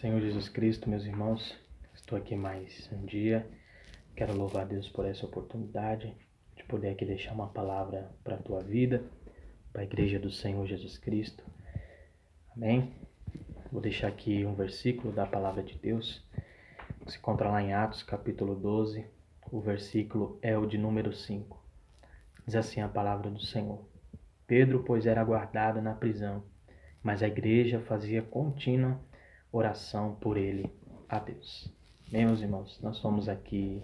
Senhor Jesus Cristo, meus irmãos, estou aqui mais um dia. Quero louvar a Deus por essa oportunidade de poder aqui deixar uma palavra para a tua vida, para a igreja do Senhor Jesus Cristo. Amém? Vou deixar aqui um versículo da palavra de Deus, que se encontra lá em Atos, capítulo 12. O versículo é o de número 5. Diz assim a palavra do Senhor: Pedro, pois, era guardado na prisão, mas a igreja fazia contínua oração por ele a Deus. Bem, meus irmãos, nós vamos aqui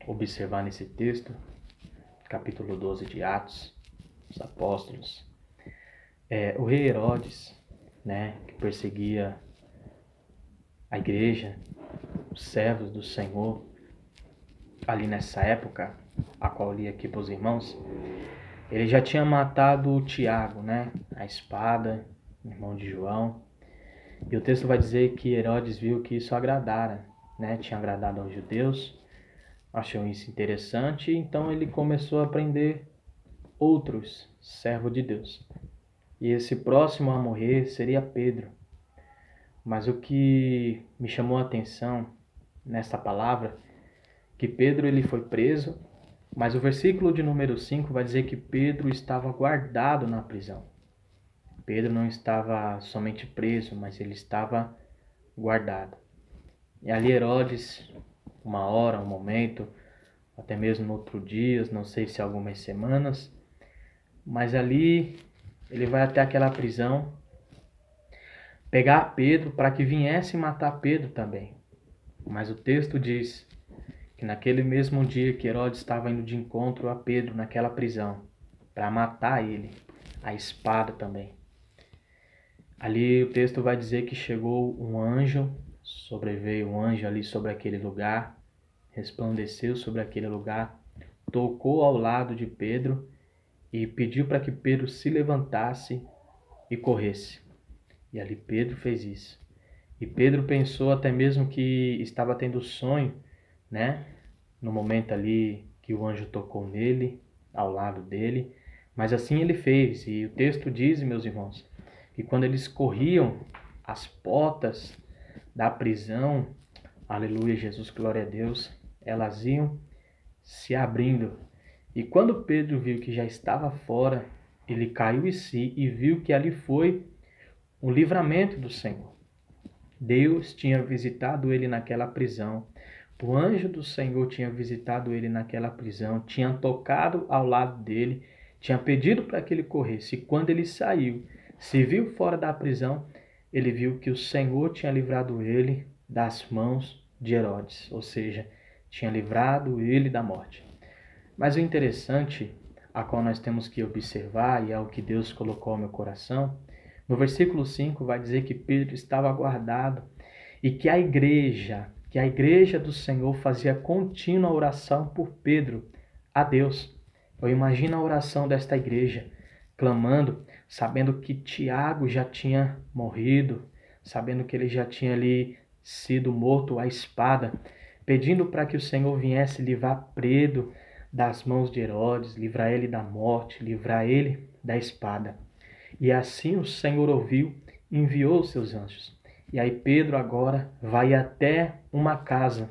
observar nesse texto, capítulo 12 de Atos, os apóstolos. O rei Herodes, que perseguia a igreja, os servos do Senhor, ali nessa época, a qual eu li aqui para os irmãos, ele já tinha matado o Tiago, a espada, irmão de João. E o texto vai dizer que Herodes viu que isso agradara, tinha agradado aos judeus, achou isso interessante, então ele começou a prender outros servos de Deus. E esse próximo a morrer seria Pedro. Mas o que me chamou a atenção nessa palavra, que Pedro ele foi preso, mas o versículo de número 5 vai dizer que Pedro estava guardado na prisão. Pedro não estava somente preso, mas ele estava guardado. E ali Herodes, uma hora, um momento, até mesmo no outro dia, não sei se algumas semanas, mas ali ele vai até aquela prisão, pegar Pedro para que viesse matar Pedro também. Mas o texto diz que naquele mesmo dia que Herodes estava indo de encontro a Pedro naquela prisão, para matar ele, a espada também. Ali o texto vai dizer que chegou um anjo, sobreveio um anjo ali sobre aquele lugar, resplandeceu sobre aquele lugar, tocou ao lado de Pedro e pediu para que Pedro se levantasse e corresse. E ali Pedro fez isso. E Pedro pensou até mesmo que estava tendo sonho, no momento ali que o anjo tocou nele, ao lado dele. Mas assim ele fez. E o texto diz, meus irmãos, que quando eles corriam, as portas da prisão, aleluia, Jesus, glória a Deus, elas iam se abrindo. E quando Pedro viu que já estava fora, ele caiu em si e viu que ali foi o livramento do Senhor. Deus tinha visitado ele naquela prisão. O anjo do Senhor tinha visitado ele naquela prisão, tinha tocado ao lado dele, tinha pedido para que ele corresse. E quando ele saiu, se viu fora da prisão, ele viu que o Senhor tinha livrado ele das mãos de Herodes, ou seja, tinha livrado ele da morte. Mas o interessante, a qual nós temos que observar, e é o que Deus colocou ao meu coração, no versículo 5 vai dizer que Pedro estava guardado e que a igreja do Senhor fazia contínua oração por Pedro a Deus. Eu imagino a oração desta igreja, clamando, sabendo que Tiago já tinha morrido, sabendo que ele já tinha ali sido morto à espada, pedindo para que o Senhor viesse livrar Pedro das mãos de Herodes, livrar ele da morte, livrar ele da espada. E assim o Senhor ouviu e enviou os seus anjos. E aí Pedro agora vai até uma casa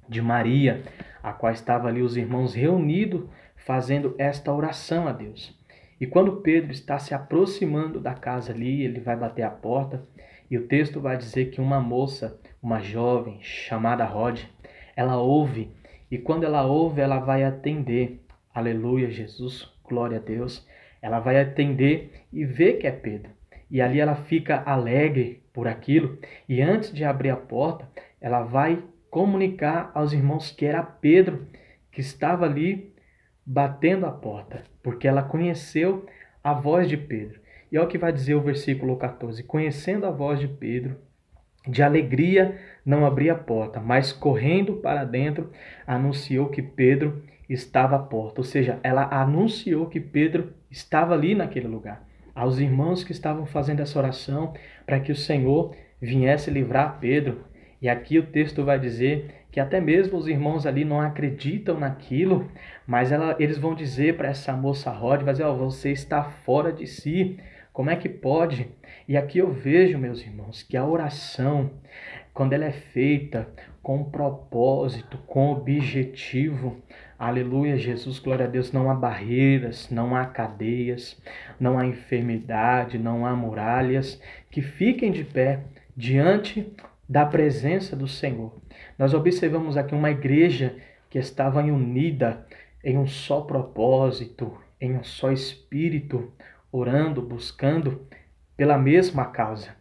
de Maria, a qual estavam ali os irmãos reunidos fazendo esta oração a Deus. E quando Pedro está se aproximando da casa ali, ele vai bater a porta e o texto vai dizer que uma moça, uma jovem chamada Rod, ela ouve e quando ela ouve, ela vai atender. Aleluia, Jesus, glória a Deus. Ela vai atender e vê que é Pedro. E ali ela fica alegre por aquilo. E antes de abrir a porta, ela vai comunicar aos irmãos que era Pedro que estava ali batendo a porta. Porque ela conheceu a voz de Pedro. E olha o que vai dizer o versículo 14. Conhecendo a voz de Pedro, de alegria não abria a porta, mas correndo para dentro, anunciou que Pedro estava à porta. Ou seja, ela anunciou que Pedro estava ali naquele lugar. Aos irmãos que estavam fazendo essa oração para que o Senhor viesse livrar Pedro. E aqui o texto vai dizer que até mesmo os irmãos ali não acreditam naquilo, mas eles vão dizer para essa moça Rod, vai dizer, você está fora de si, Como é que pode? E aqui eu vejo, meus irmãos, que a oração, quando ela é feita com propósito, com objetivo, aleluia, Jesus, glória a Deus, não há barreiras, não há cadeias, não há enfermidade, não há muralhas que fiquem de pé diante da presença do Senhor. Nós observamos aqui uma igreja que estava unida em um só propósito, em um só espírito, orando, buscando pela mesma causa.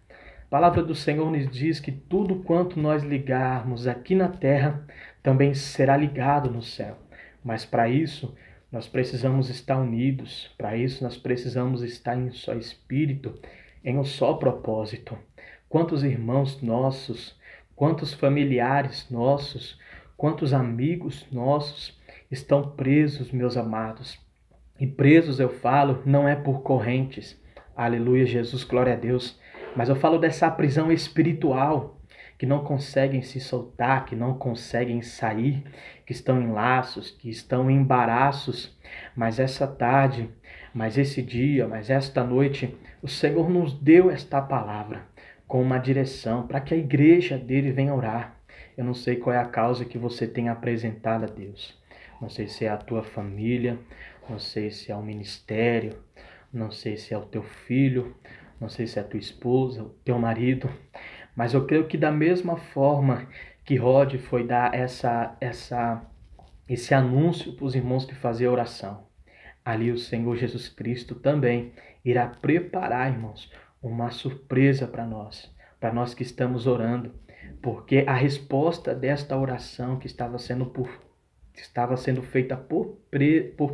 A palavra do Senhor nos diz que tudo quanto nós ligarmos aqui na terra também será ligado no céu. Mas para isso, nós precisamos estar unidos. Para isso, nós precisamos estar em um só espírito, em um só propósito. Quantos irmãos nossos, quantos familiares nossos, quantos amigos nossos estão presos, meus amados. E presos, eu falo, não é por correntes. Aleluia, Jesus, glória a Deus. Mas eu falo dessa prisão espiritual, que não conseguem se soltar, que não conseguem sair, que estão em laços, que estão em embaraços. Mas essa tarde, mas esse dia, mas esta noite, o Senhor nos deu esta palavra com uma direção para que a igreja dele venha orar. Eu não sei qual é a causa que você tem apresentado a Deus. Não sei se é a tua família, não sei se é o ministério, não sei se é o teu filho, não sei se é a tua esposa, o teu marido, mas eu creio que da mesma forma que Rod foi dar esse anúncio para os irmãos que faziam oração, ali o Senhor Jesus Cristo também irá preparar, irmãos, uma surpresa para nós que estamos orando, porque a resposta desta oração que estava sendo feita por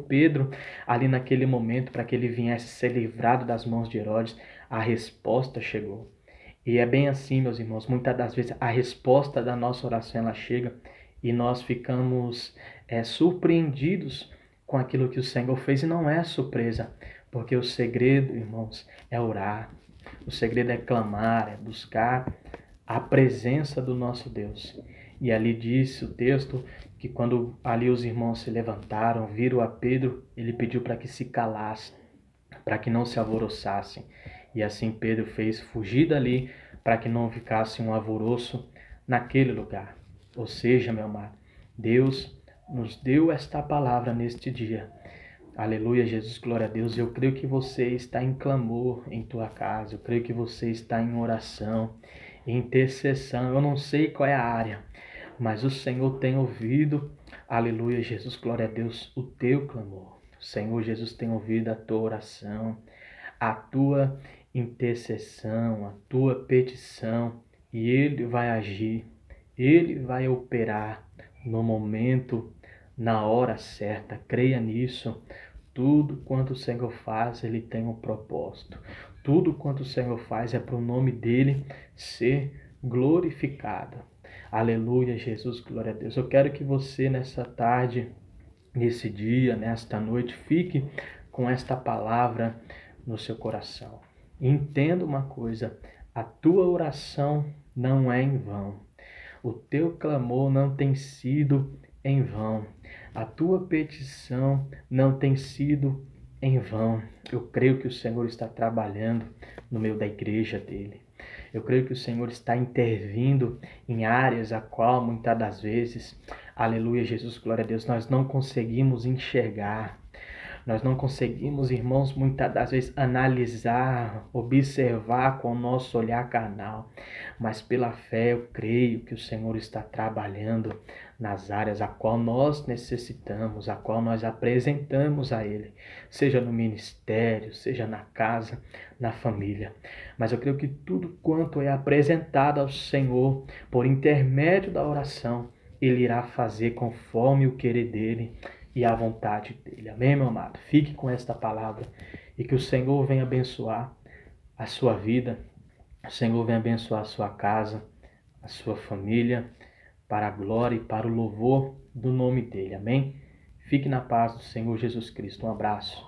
Pedro ali naquele momento, para que ele viesse ser livrado das mãos de Herodes, a resposta chegou. E é bem assim, meus irmãos, muitas das vezes a resposta da nossa oração ela chega e nós ficamos surpreendidos com aquilo que o Senhor fez, e não é surpresa, porque o segredo, irmãos, é orar, o segredo é clamar, é buscar a presença do nosso Deus. E ali disse o texto que quando ali os irmãos se levantaram, viram a Pedro, ele pediu para que se calassem, para que não se alvoroçassem. E assim Pedro fez fugir dali para que não ficasse um alvoroço naquele lugar. Ou seja, meu amado, Deus nos deu esta palavra neste dia. Aleluia, Jesus, glória a Deus. Eu creio que você está em clamor em tua casa. Eu creio que você está em oração, em intercessão. Eu não sei qual é a área, mas o Senhor tem ouvido, aleluia, Jesus, glória a Deus, o teu clamor. O Senhor Jesus tem ouvido a tua oração, a tua intercessão, a tua petição, e Ele vai agir, Ele vai operar no momento, na hora certa. Creia nisso. Tudo quanto o Senhor faz, Ele tem um propósito. Tudo quanto o Senhor faz é para o nome dEle ser glorificado. Aleluia, Jesus, glória a Deus. Eu quero que você nessa tarde, nesse dia, nesta noite, fique com esta palavra no seu coração. Entenda uma coisa, a tua oração não é em vão. O teu clamor não tem sido em vão. A tua petição não tem sido em vão. Eu creio que o Senhor está trabalhando no meio da igreja dele. Eu creio que o Senhor está intervindo em áreas a qual muitas das vezes, aleluia, Jesus, glória a Deus, nós não conseguimos enxergar. Nós não conseguimos, irmãos, muitas das vezes analisar, observar com o nosso olhar carnal, mas pela fé eu creio que o Senhor está trabalhando nas áreas a qual nós necessitamos, a qual nós apresentamos a Ele, seja no ministério, seja na casa, na família. Mas eu creio que tudo quanto é apresentado ao Senhor por intermédio da oração, Ele irá fazer conforme o querer dEle e a vontade dEle. Amém, meu amado? Fique com esta palavra e que o Senhor venha abençoar a sua vida, o Senhor venha abençoar a sua casa, a sua família, para a glória e para o louvor do nome dEle. Amém? Fique na paz do Senhor Jesus Cristo. Um abraço.